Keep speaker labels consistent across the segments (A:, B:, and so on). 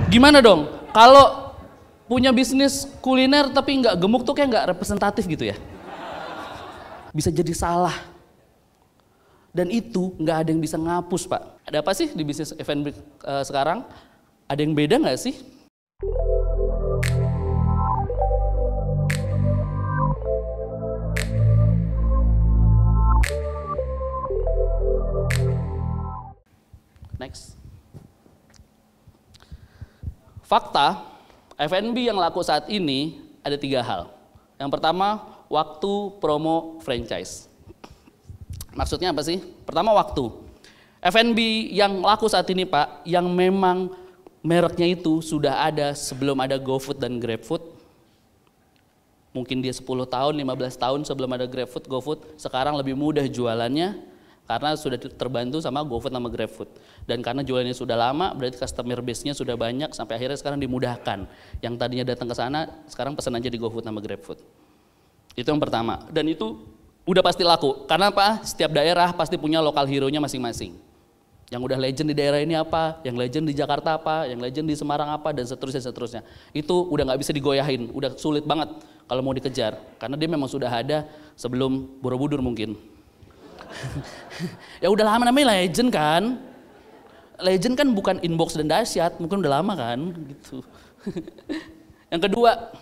A: Gimana dong? Kalau punya bisnis kuliner tapi nggak gemuk tuh kayak nggak representatif gitu ya? Bisa jadi salah. Dan itu nggak ada yang bisa ngapus, Pak. Ada apa sih di bisnis F&B sekarang? Ada yang beda nggak sih? Next. Fakta, F&B yang laku saat ini ada 3 hal. Yang pertama, waktu promo franchise. Maksudnya apa sih? Pertama, waktu. F&B yang laku saat ini, Pak, yang memang mereknya itu sudah ada sebelum ada GoFood dan GrabFood. Mungkin dia 10 tahun, 15 tahun sebelum ada GrabFood, GoFood, sekarang lebih mudah jualannya karena sudah terbantu sama GoFood sama GrabFood. Dan karena jualannya sudah lama, berarti customer base-nya sudah banyak sampai akhirnya sekarang dimudahkan. Yang tadinya datang ke sana, sekarang pesan aja di GoFood sama GrabFood. Itu yang pertama. Dan itu udah pasti laku. Karena apa? Setiap daerah pasti punya lokal hero-nya masing-masing. Yang udah legend di daerah ini apa, yang legend di Jakarta apa, yang legend di Semarang apa, dan seterusnya. Itu udah nggak bisa digoyahin, udah sulit banget kalau mau dikejar. Karena dia memang sudah ada sebelum Borobudur mungkin. Ya udah lama, namanya legend kan. Legend kan bukan inbox dan dahsyat, mungkin udah lama kan gitu. Yang kedua,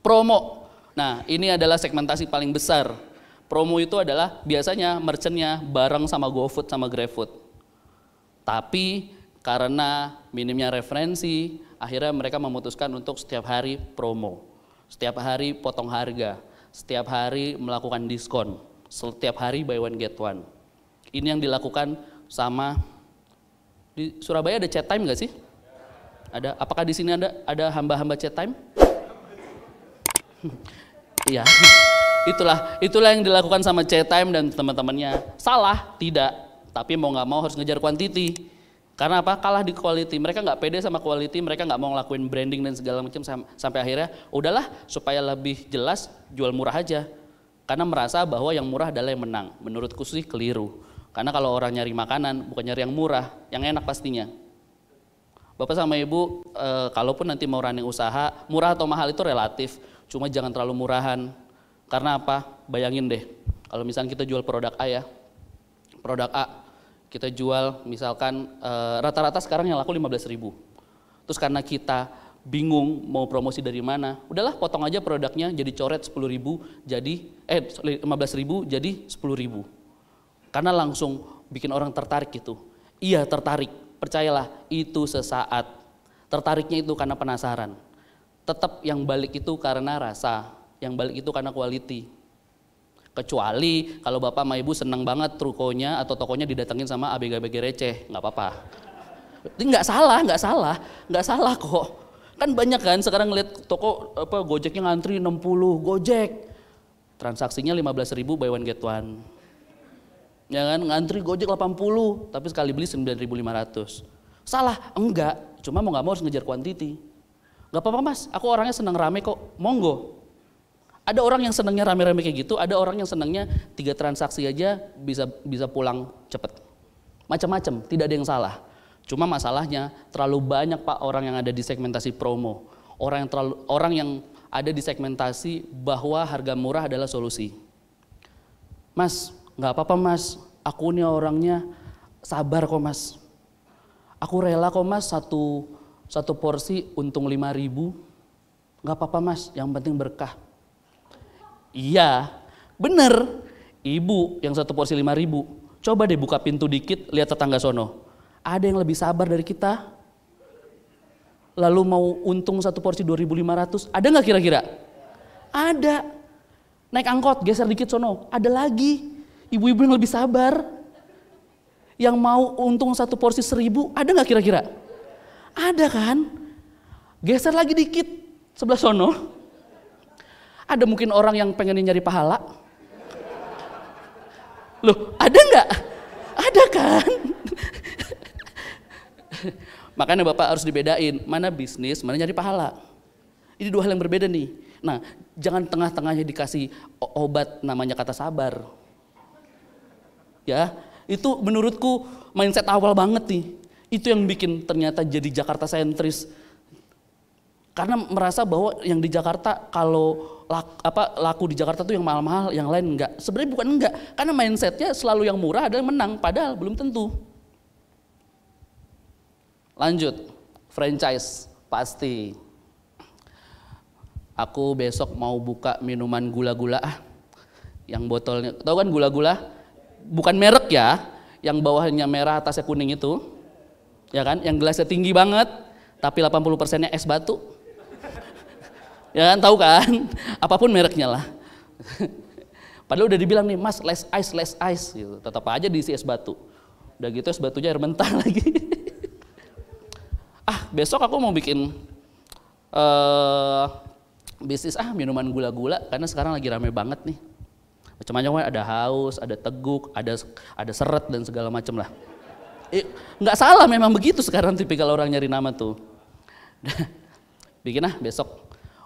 A: promo. Nah, ini adalah segmentasi paling besar. Promo itu adalah biasanya merchantnya bareng sama GoFood sama GrabFood. Tapi karena minimnya referensi, akhirnya mereka memutuskan untuk setiap hari promo. Setiap hari potong harga, setiap hari melakukan diskon, setiap hari buy one get one. Ini yang dilakukan sama di Surabaya. Ada chat time nggak sih? Ada. Apakah di sini ada hamba-hamba chat time? Iya. Itulah yang dilakukan sama chat time dan teman-temannya. Salah? Tidak. Tapi mau nggak mau harus ngejar quantity. Karena apa? Kalah di quality. Mereka nggak pede sama quality, mereka nggak mau ngelakuin branding dan segala macam sampai akhirnya udahlah supaya lebih jelas jual murah aja. Karena merasa bahwa yang murah adalah yang menang. Menurutku sih keliru. Karena kalau orang nyari makanan bukan nyari yang murah, yang enak pastinya. Bapak sama Ibu, kalaupun nanti mau running usaha, murah atau mahal itu relatif. Cuma jangan terlalu murahan. Karena apa? Bayangin deh, kalau misalnya kita jual produk A ya. Produk A, kita jual misalkan rata-rata sekarang yang laku 15.000. Terus karena kita bingung mau promosi dari mana, udahlah potong aja produknya jadi coret 10.000 jadi 15.000 jadi 10.000. Karena langsung bikin orang tertarik gitu. Iya tertarik, percayalah itu sesaat. Tertariknya itu karena penasaran. Tetap yang balik itu karena rasa, yang balik itu karena quality. Kecuali kalau Bapak sama Ibu senang banget rukonya atau tokonya didatengin sama ABG-ABG receh, nggak apa-apa. Itu nggak salah kok. Kan banyak kan sekarang ngeliat toko Gojeknya ngantri 60, Gojek. Transaksinya 15.000 buy one get one. Ya kan, ngantri Gojek 80, tapi sekali beli 9.500. Salah? Enggak, cuma mau nggak mau harus ngejar quantity. Nggak apa-apa Mas, aku orangnya senang rame kok, monggo. Ada orang yang senangnya rame-rame kayak gitu, ada orang yang senangnya 3 transaksi aja bisa pulang cepet. Macam-macam, tidak ada yang salah. Cuma masalahnya terlalu banyak Pak orang yang ada di segmentasi promo. Orang yang ada di segmentasi bahwa harga murah adalah solusi. Mas, nggak apa-apa Mas, aku nih orangnya sabar kok Mas. Aku rela kok Mas satu porsi untung 5.000. Nggak apa-apa Mas, yang penting berkah. Iya, bener. Ibu yang satu porsi 5.000, coba deh buka pintu dikit, lihat tetangga sono. Ada yang lebih sabar dari kita? Lalu mau untung satu porsi 2.500, ada nggak kira-kira? Ada. Naik angkot, geser dikit sono, ada lagi. Ibu-ibu yang lebih sabar. Yang mau untung satu porsi 1.000, ada nggak kira-kira? Ada kan? Geser lagi dikit, sebelah sono. Ada mungkin orang yang pengen nyari pahala? Loh, ada nggak? Ada kan? Makanya Bapak harus dibedain, mana bisnis, mana nyari pahala. Ini 2 hal yang berbeda nih. Nah, jangan tengah-tengahnya dikasih obat namanya kata sabar. Ya, itu menurutku mindset awal banget nih. Itu yang bikin ternyata jadi Jakarta sentris. Karena merasa bahwa yang di Jakarta kalau laku di Jakarta tuh yang mahal-mahal, yang lain enggak. Sebenarnya bukan enggak, karena mindsetnya selalu yang murah adalah menang, padahal belum tentu. Lanjut, franchise pasti. Aku besok mau buka minuman gula-gula yang botolnya, tahu kan gula-gula? Bukan merek ya, yang bawahnya merah atasnya kuning itu, ya kan? Yang gelasnya tinggi banget, tapi 80%-nya es batu. Ya kan, tahu kan? Apapun mereknya lah. Padahal udah dibilang nih, Mas, less ice gitu. Tetap aja diisi es batu. Udah gitu es batunya air mentah lagi. Besok aku mau bikin bisnis minuman gula-gula karena sekarang lagi rame banget nih. Macam-macam, ada haus, ada teguk, ada seret dan segala macam lah. Nggak salah, memang begitu sekarang tipikal orang nyari nama tuh. Bikin besok.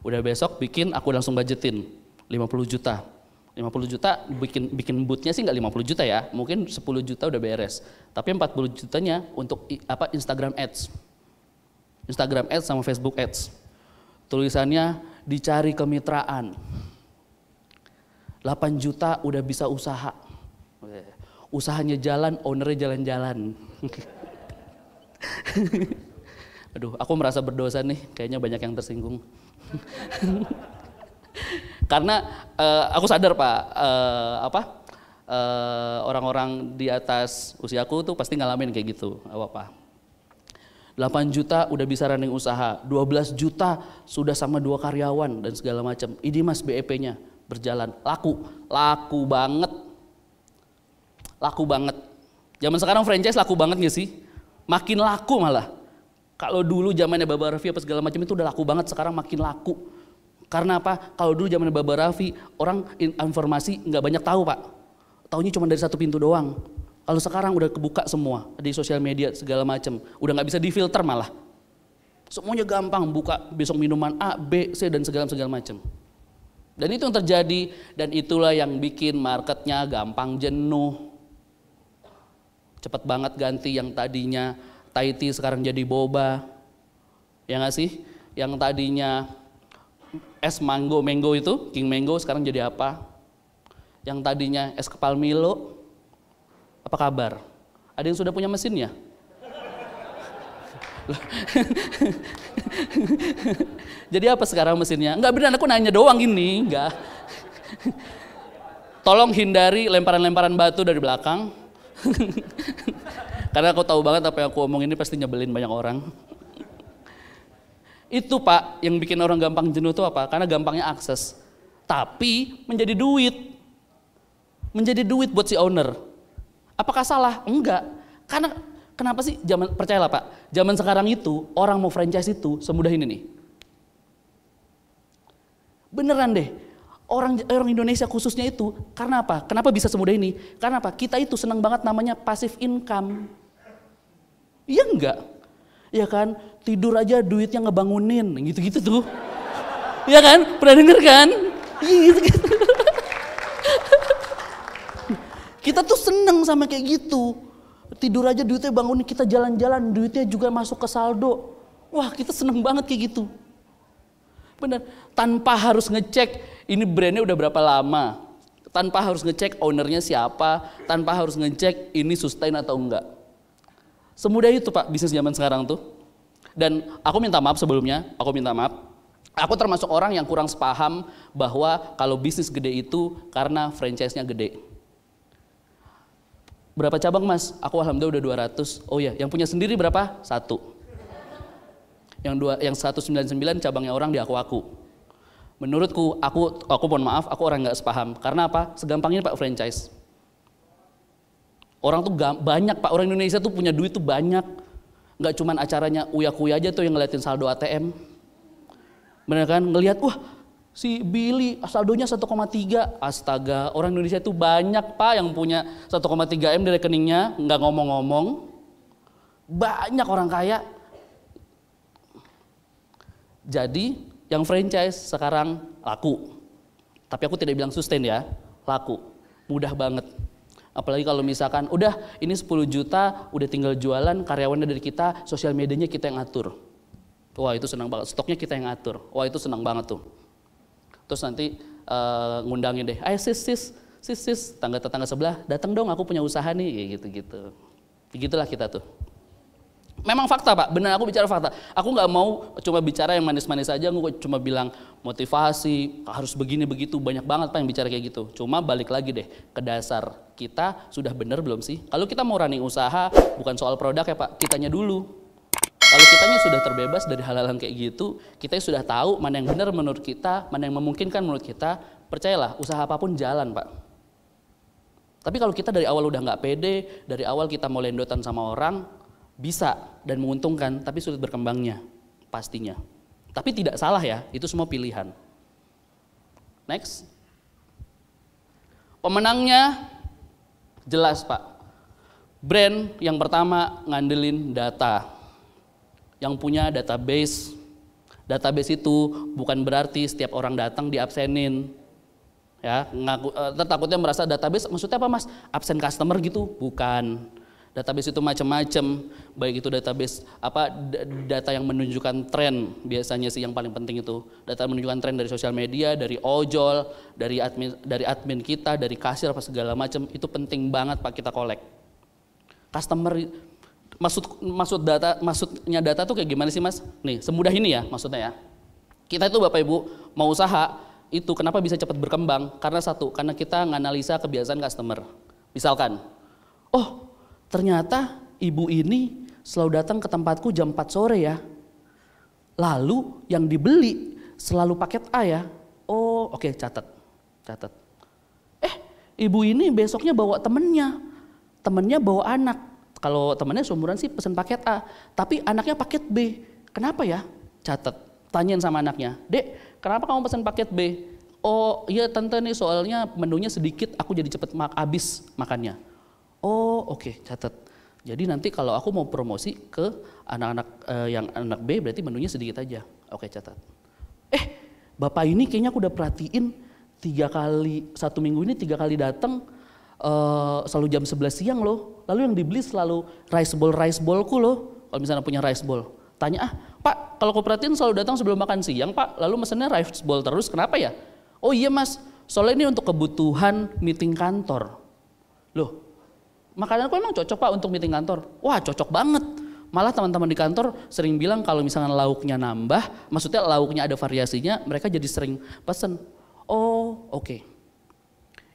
A: Udah besok bikin, aku langsung budgetin 50 juta. 50 juta bikin bootnya sih nggak 50 juta ya, mungkin 10 juta udah beres. Tapi 40 jutanya untuk Instagram Ads. Instagram Ads sama Facebook Ads. Tulisannya dicari kemitraan. 8 juta udah bisa usaha. Usahanya jalan, ownernya jalan-jalan. Aduh, aku merasa berdosa nih, kayaknya banyak yang tersinggung. Karena aku sadar Pak, orang-orang di atas usiaku tuh pasti ngalamin kayak gitu, apa 8 juta udah bisa running usaha, 12 juta sudah sama 2 karyawan dan segala macam. Ini Mas BEP-nya berjalan, laku banget. Laku banget. Zaman sekarang franchise laku banget gak sih? Makin laku malah. Kalau dulu zamannya Baba Raffi apa segala macam itu udah laku banget, sekarang makin laku. Karena apa? Kalau dulu zamannya Baba Raffi, orang informasi nggak banyak tahu Pak. Taunya cuma dari satu pintu doang. Kalau sekarang udah kebuka semua di sosial media segala macam, udah nggak bisa difilter malah. Semuanya gampang, buka besok minuman A, B, C dan segala macam. Dan itu yang terjadi, dan itulah yang bikin marketnya gampang jenuh. Cepet banget ganti yang tadinya Thai tea sekarang jadi boba, ya nggak sih? Yang tadinya es mango itu, King Mango sekarang jadi apa? Yang tadinya es kepal Milo, apa kabar? Ada yang sudah punya mesinnya? Jadi apa sekarang mesinnya? Enggak, beneran aku nanya doang gini, enggak. Tolong hindari lemparan-lemparan batu dari belakang. Karena aku tahu banget apa yang aku omong ini pasti nyebelin banyak orang. Itu Pak, yang bikin orang gampang jenuh itu apa? Karena gampangnya akses. Tapi menjadi duit. Menjadi duit buat si owner. Apakah salah? Enggak. Karena kenapa sih, percayalah Pak, zaman sekarang itu orang mau franchise itu semudah ini nih. Beneran deh. Orang Indonesia khususnya itu, karena apa? Kenapa bisa semudah ini? Karena apa? Kita itu senang banget namanya passive income. Iya enggak? Ya kan? Tidur aja duitnya ngebangunin, gitu-gitu tuh. Iya kan? Pernah denger kan? Gitu-gitu. Kita tuh seneng sama kayak gitu. Tidur aja duitnya bangunin, kita jalan-jalan duitnya juga masuk ke saldo. Wah, kita seneng banget kayak gitu. Bener, tanpa harus ngecek ini brandnya udah berapa lama, tanpa harus ngecek ownernya siapa, tanpa harus ngecek ini sustain atau enggak. Semudah itu Pak bisnis zaman sekarang tuh. Dan aku minta maaf sebelumnya, aku termasuk orang yang kurang sepaham bahwa kalau bisnis gede itu karena franchise-nya gede. Berapa cabang Mas? Aku alhamdulillah udah 200. Oh ya, yang punya sendiri berapa? 1. Yang 199 cabangnya orang di aku. Menurutku, aku mohon maaf, aku orang nggak sepaham. Karena apa? Segampang ini Pak franchise. Orang tuh banyak Pak, orang Indonesia tuh punya duit tuh banyak. Nggak cuman acaranya uya-kuya aja tuh yang ngeliatin saldo ATM. Bener kan? Ngelihat, wah si Billy saldonya 1,3. Astaga, orang Indonesia tuh banyak Pak yang punya 1,3 M di rekeningnya, nggak ngomong-ngomong. Banyak orang kaya. Jadi yang franchise sekarang laku. Tapi aku tidak bilang sustain ya, laku. Mudah banget. Apalagi kalau misalkan udah ini 10 juta, udah tinggal jualan, karyawannya dari kita, sosial medianya kita yang atur. Wah itu senang banget, stoknya kita yang atur. Wah itu senang banget tuh. Terus nanti ngundangin deh, ayo sis, tetangga sebelah, datang dong aku punya usaha nih, kayak gitu-gitu. Begitulah kita tuh. Memang fakta Pak, benar aku bicara fakta. Aku nggak mau cuma bicara yang manis-manis aja, aku cuma bilang motivasi, harus begini begitu, banyak banget Pak yang bicara kayak gitu. Cuma balik lagi deh ke dasar, kita sudah benar belum sih? Kalau kita mau running usaha, bukan soal produk ya Pak, kitanya dulu. Kalau kitanya sudah terbebas dari hal-hal kayak gitu, kita sudah tahu mana yang benar menurut kita, mana yang memungkinkan menurut kita, percayalah usaha apapun jalan Pak. Tapi kalau kita dari awal udah nggak pede, dari awal kita mau lendotan sama orang, bisa dan menguntungkan, tapi sulit berkembangnya, pastinya. Tapi tidak salah ya, itu semua pilihan. Next. Pemenangnya jelas Pak. Brand yang pertama ngandelin data. Yang punya database. Database itu bukan berarti setiap orang datang diabsenin. Ya, takutnya merasa database maksudnya apa Mas? Absen customer gitu? Bukan. Database itu macam-macam, baik itu database data yang menunjukkan tren, biasanya sih yang paling penting itu. Data menunjukkan tren dari sosial media, dari ojol, dari admin kita, dari kasir apa segala macam, itu penting banget Pak kita collect. Customer maksudnya data tuh kayak gimana sih Mas? Nih, semudah ini ya maksudnya ya. Kita itu Bapak Ibu mau usaha itu kenapa bisa cepat berkembang? Karena satu, karena kita nganalisa kebiasaan customer. Misalkan, ternyata ibu ini selalu datang ke tempatku jam 4 sore ya. Lalu yang dibeli selalu paket A ya. Oh oke, catat. Ibu ini besoknya bawa temennya bawa anak. Kalau temennya seumuran sih pesen paket A. Tapi anaknya paket B. Kenapa ya? Catat. Tanyain sama anaknya. Dek, kenapa kamu pesen paket B? Oh iya tante nih soalnya menunya sedikit, aku jadi cepet habis makannya. Oh oke, catat. Jadi nanti kalau aku mau promosi ke anak-anak yang anak B berarti menunya sedikit aja. Oke, catat. Bapak ini kayaknya aku udah perhatiin 1 minggu ini 3 kali datang selalu jam 11 siang loh. Lalu yang dibeli selalu rice ballku loh. Kalau misalnya punya rice ball. Tanya, Pak kalau aku perhatiin selalu datang sebelum makan siang Pak. Lalu mesennya rice ball terus, kenapa ya? Oh iya Mas, soalnya ini untuk kebutuhan meeting kantor. Loh, makananku emang cocok Pak untuk meeting kantor? Wah cocok banget. Malah teman-teman di kantor sering bilang kalau misalnya lauknya nambah, maksudnya lauknya ada variasinya, mereka jadi sering pesen. Oh oke.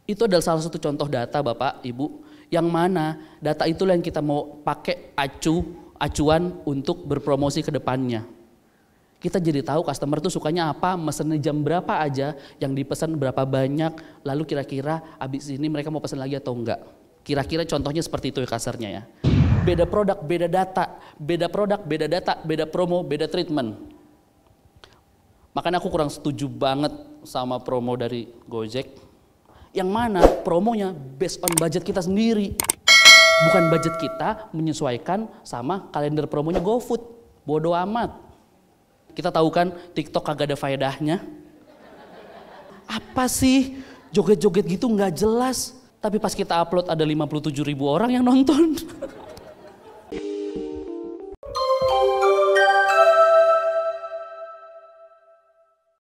A: Itu adalah salah satu contoh data Bapak, Ibu, yang mana data itulah yang kita mau pakai acuan untuk berpromosi ke depannya. Kita jadi tahu customer tuh sukanya apa, mesennya jam berapa aja, yang dipesan berapa banyak, lalu kira-kira abis ini mereka mau pesan lagi atau enggak. Kira-kira contohnya seperti itu ya kasarnya ya. Beda produk, beda data, beda promo, beda treatment. Makanya aku kurang setuju banget sama promo dari Gojek. Yang mana promonya based on budget kita sendiri. Bukan budget kita menyesuaikan sama kalender promonya GoFood. Bodoh amat. Kita tahu kan TikTok kagak ada faedahnya. Apa sih joget-joget gitu nggak jelas. Tapi pas kita upload ada 57.000 orang yang nonton.